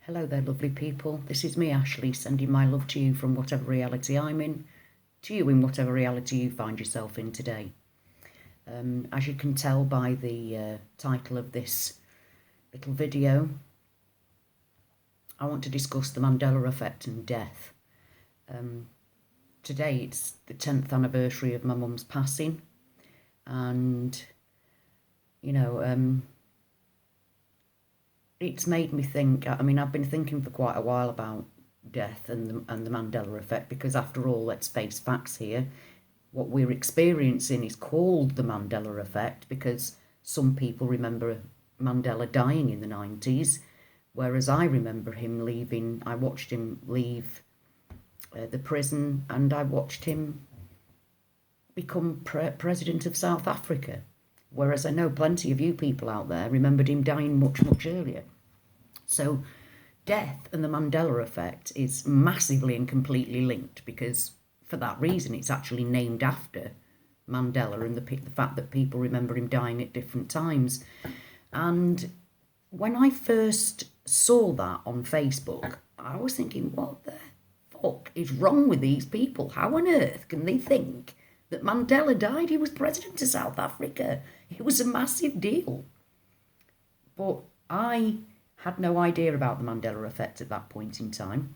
Hello there, lovely people. This is me, Ashley, sending my love to you from whatever reality I'm in, to you in whatever reality you find yourself in today. As you can tell by the title of this little video, I want to discuss the Mandela effect and death. Today it's the 10th anniversary of my mum's passing, and it's made me think. I mean, I've been thinking for quite a while about death and the Mandela effect, because after all, let's face facts here. What we're experiencing is called the Mandela effect because some people remember Mandela dying in the 90s, whereas I remember him leaving. I watched him leave the prison, and I watched him become president of South Africa. Whereas I know plenty of you people out there remembered him dying much, much earlier. So death and the Mandela effect is massively and completely linked, because for that reason it's actually named after Mandela and the fact that people remember him dying at different times. And when I first saw that on Facebook, I was thinking, what the fuck is wrong with these people? How on earth can they think that Mandela died? He was president of South Africa. It was a massive deal. But I had no idea about the Mandela effect at that point in time.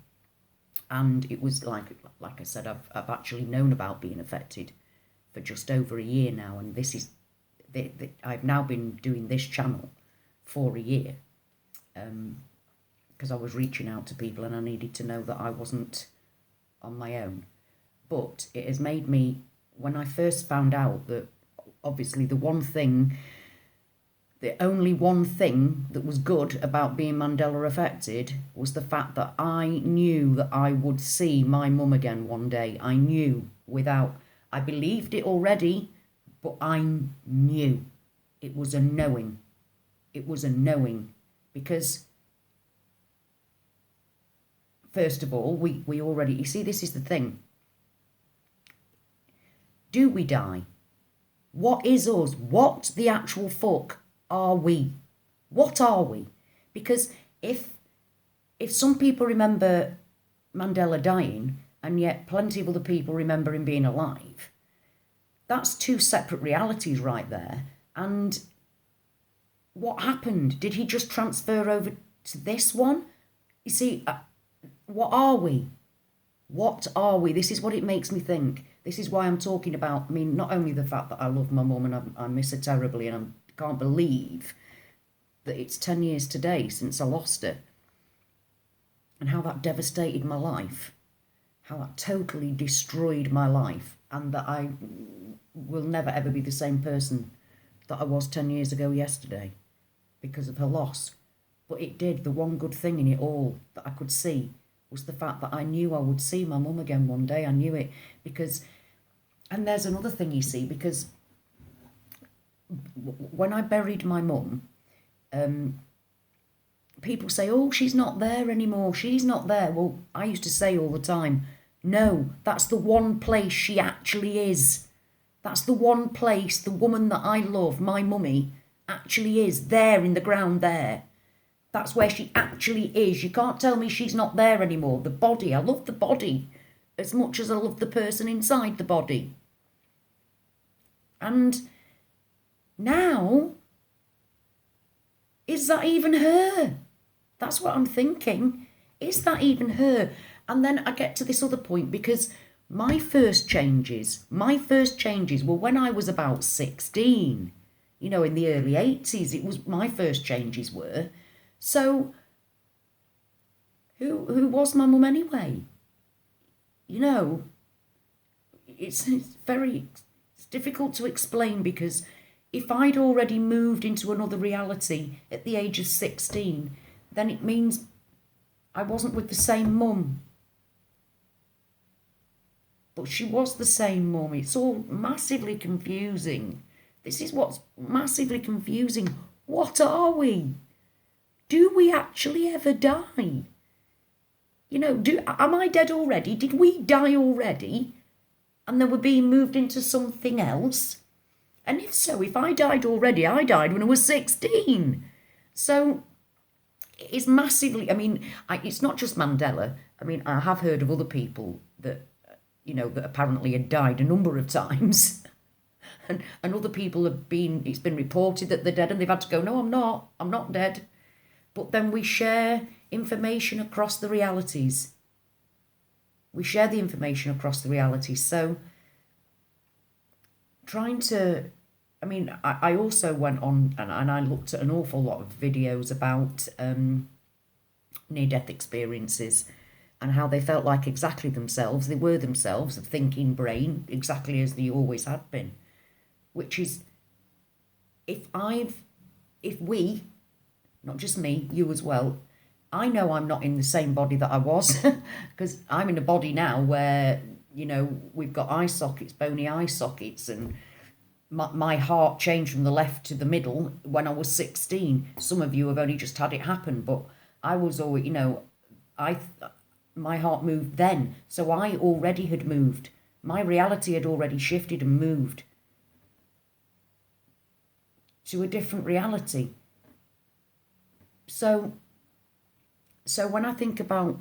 And it was like I said, I've actually known about being affected for just over a year now. And this is, I've now been doing this channel for a year. Because I was reaching out to people and I needed to know that I wasn't on my own. But it has made me, when I first found out that obviously the only one thing that was good about being Mandela affected was the fact that I knew that I would see my mum again one day. I knew I believed it already, but I knew. It was a knowing. It was a knowing, because first of all, we already, you see, this is the thing. Do we die? What is us? What the actual fuck are we? What are we? Because if some people remember Mandela dying and yet plenty of other people remember him being alive, that's two separate realities right there. And what happened? Did he just transfer over to this one? You see, what are we? What are we? This is what it makes me think. This is why I'm talking about, I mean, not only the fact that I love my mum and I miss her terribly, and I can't believe that it's 10 years today since I lost her, and how that devastated my life, how that totally destroyed my life, and that I will never ever be the same person that I was 10 years ago yesterday because of her loss. But it did. The one good thing in it all that I could see was the fact that I knew I would see my mum again one day. I knew it because, and there's another thing, you see, because when I buried my mum, people say, oh, she's not there anymore, she's not there. Well, I used to say all the time, no, that's the one place she actually is. That's the one place the woman that I love, my mummy, actually is, there in the ground there. That's where she actually is. You can't tell me she's not there anymore. The body, I love the body as much as I love the person inside the body. And now, is that even her? That's what I'm thinking. Is that even her? And then I get to this other point, because my first changes were when I was about 16. In the early 80s, it was my first changes were. So, who was my mum anyway? It's difficult to explain, because if I'd already moved into another reality at the age of 16, then it means I wasn't with the same mum. But she was the same mum. It's all massively confusing. This is what's massively confusing. What are we? Do we actually ever die? Am I dead already? Did we die already? And then we're being moved into something else? And if so, if I died already, I died when I was 16. So is massively, I mean, it's not just Mandela. I mean, I have heard of other people that, that apparently had died a number of times. And other people it's been reported that they're dead and they've had to go, no, I'm not dead. But then we share information across the realities. We share the information across the realities. So trying to, I mean, I also went on and I looked at an awful lot of videos about near-death experiences and how they felt like exactly themselves. They were themselves, a thinking brain, exactly as they always had been. Which is, if we, not just me, you as well, I know I'm not in the same body that I was, because I'm in a body now where, we've got eye sockets, bony eye sockets, and my heart changed from the left to the middle when I was 16. Some of you have only just had it happen, but I was always, my heart moved then, so I already had moved. My reality had already shifted and moved to a different reality. So when I think about,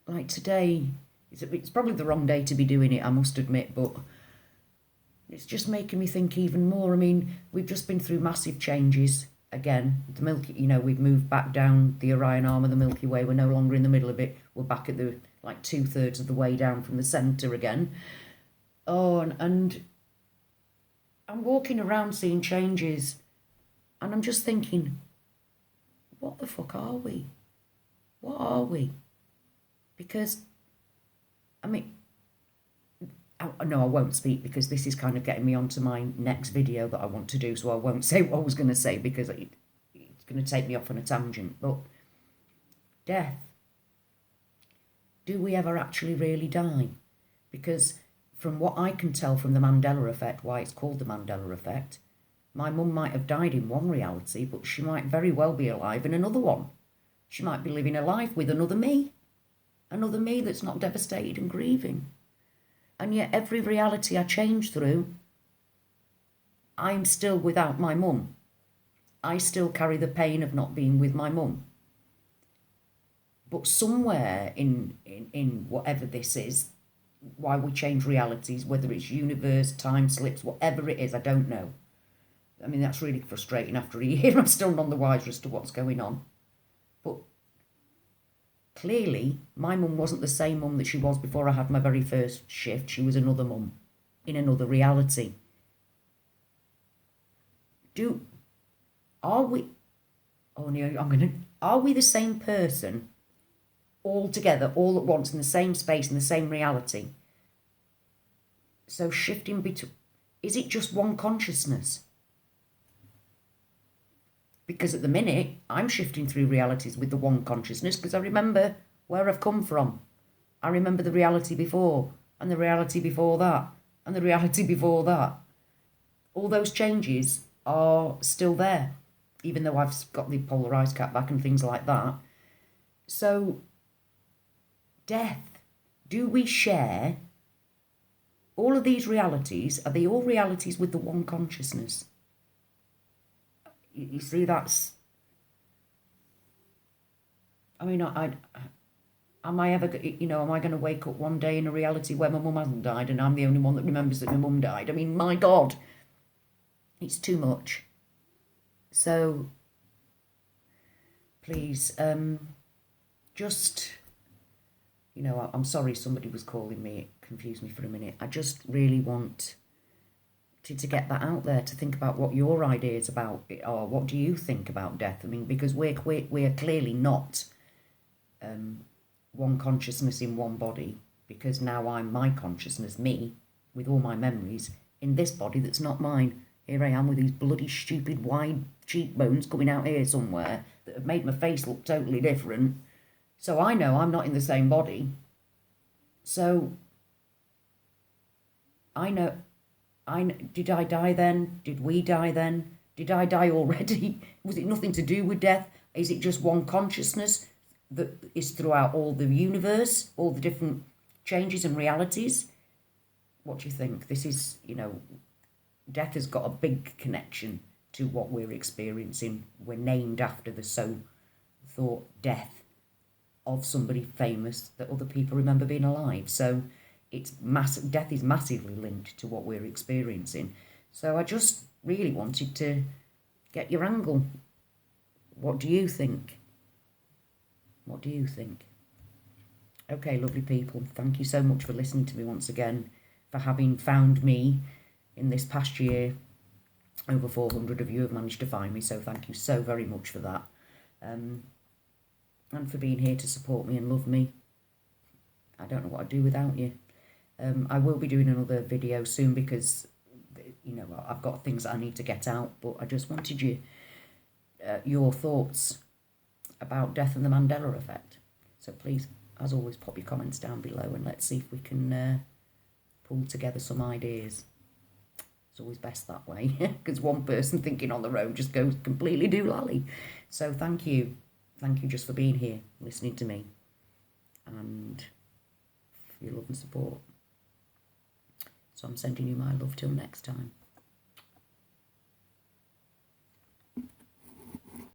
like, today, it's probably the wrong day to be doing it, I must admit, but it's just making me think even more. I mean, we've just been through massive changes again. The Milky, we've moved back down the Orion arm of the Milky Way. We're no longer in the middle of it. We're back at the, like, 2/3 of the way down from the centre again. Oh, and I'm walking around seeing changes, and I'm just thinking, what the fuck are we? What are we? Because, I mean, no, I won't speak because this is kind of getting me onto my next video that I want to do, so I won't say what I was going to say because it's going to take me off on a tangent. But death. Do we ever actually really die? Because from what I can tell from the Mandela effect, why it's called the Mandela effect, my mum might have died in one reality, but she might very well be alive in another one. She might be living a life with another me that's not devastated and grieving. And yet every reality I change through, I'm still without my mum. I still carry the pain of not being with my mum. But somewhere in whatever this is, why we change realities, whether it's universe, time slips, whatever it is, I don't know. I mean, that's really frustrating after a year. I'm still none the wiser as to what's going on. But clearly, my mum wasn't the same mum that she was before I had my very first shift. She was another mum in another reality. Are we the same person all together, all at once, in the same space, in the same reality? So shifting between, is it just one consciousness? Because at the minute, I'm shifting through realities with the one consciousness because I remember where I've come from. I remember the reality before, and the reality before that, and the reality before that. All those changes are still there, even though I've got the polarised cat back and things like that. So, death. Do we share all of these realities? Are they all realities with the one consciousness? You see, that's, I mean, am I ever, am I going to wake up one day in a reality where my mum hasn't died and I'm the only one that remembers that my mum died? I mean, my God, it's too much. So, please, just, I'm sorry somebody was calling me, it confused me for a minute. I just really want to get that out there, to think about what your ideas about it are. What do you think about death? I mean, because we're clearly not one consciousness in one body, because now I'm my consciousness, me, with all my memories, in this body that's not mine. Here I am with these bloody stupid wide cheekbones coming out here somewhere that have made my face look totally different. So I know I'm not in the same body. So I know, did I die then? Did we die then? Did I die already? Was it nothing to do with death? Is it just one consciousness that is throughout all the universe, all the different changes and realities? What do you think? This is, death has got a big connection to what we're experiencing. We're named after the thought death of somebody famous that other people remember being alive. So death is massively linked to what we're experiencing. So I just really wanted to get your angle. What do you think? What do you think? Okay, lovely people, thank you so much for listening to me once again, for having found me in this past year. Over 400 of you have managed to find me, so thank you so very much for that. And for being here to support me and love me. I don't know what I'd do without you. I will be doing another video soon because, you know, I've got things that I need to get out, but I just wanted your thoughts about death and the Mandela effect. So please, as always, pop your comments down below and let's see if we can pull together some ideas. It's always best that way, because one person thinking on their own just goes completely doolally. So thank you just for being here, listening to me, and for your love and support. So I'm sending you my love till next time.